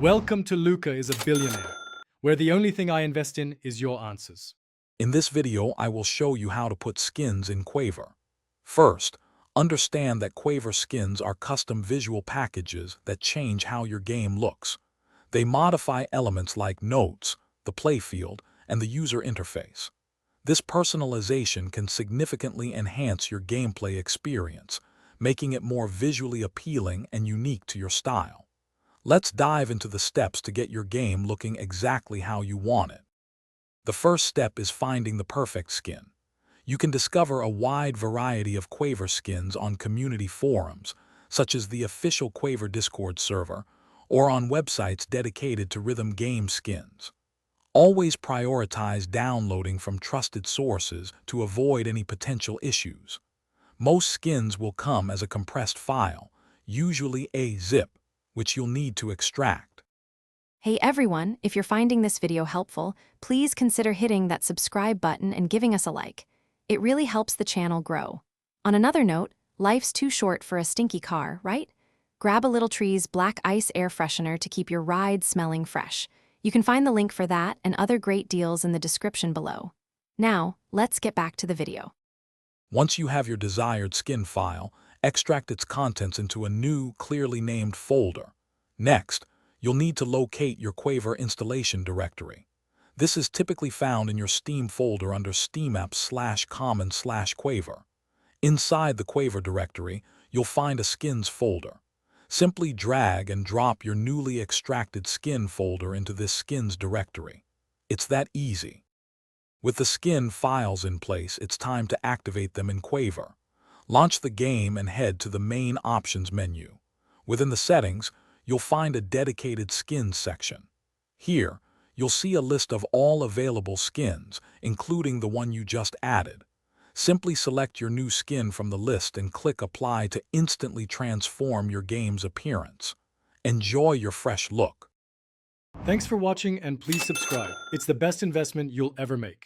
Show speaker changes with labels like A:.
A: Welcome to Luca is a Billionaire, where the only thing I invest in is your answers.
B: In this video, I will show you how to put skins in Quaver. First, understand that Quaver skins are custom visual packages that change how your game looks. They modify elements like notes, the playfield, and the user interface. This personalization can significantly enhance your gameplay experience, making it more visually appealing and unique to your style. Let's dive into the steps to get your game looking exactly how you want it. The first step is finding the perfect skin. You can discover a wide variety of Quaver skins on community forums, such as the official Quaver Discord server, or on websites dedicated to rhythm game skins. Always prioritize downloading from trusted sources to avoid any potential issues. Most skins will come as a compressed file, usually a zip, which you'll need to extract.
C: Hey everyone, if you're finding this video helpful, please consider hitting that subscribe button and giving us a like. It really helps the channel grow. On another note, life's too short for a stinky car, right? Grab a Little Tree's Black Ice Air Freshener to keep your ride smelling fresh. You can find the link for that and other great deals in the description below. Now, let's get back to the video.
B: Once you have your desired skin file, extract its contents into a new, clearly named folder. Next, you'll need to locate your Quaver installation directory. This is typically found in your Steam folder under steamapps/common/Quaver. Inside the Quaver directory, you'll find a skins folder. Simply drag and drop your newly extracted skin folder into this skins directory. It's that easy. With the skin files in place, it's time to activate them in Quaver. Launch the game and head to the main options menu. Within the settings, you'll find a dedicated skins section. Here, you'll see a list of all available skins, including the one you just added. Simply select your new skin from the list and click Apply to instantly transform your game's appearance. Enjoy your fresh look.
A: Thanks for watching and please subscribe. It's the best investment you'll ever make.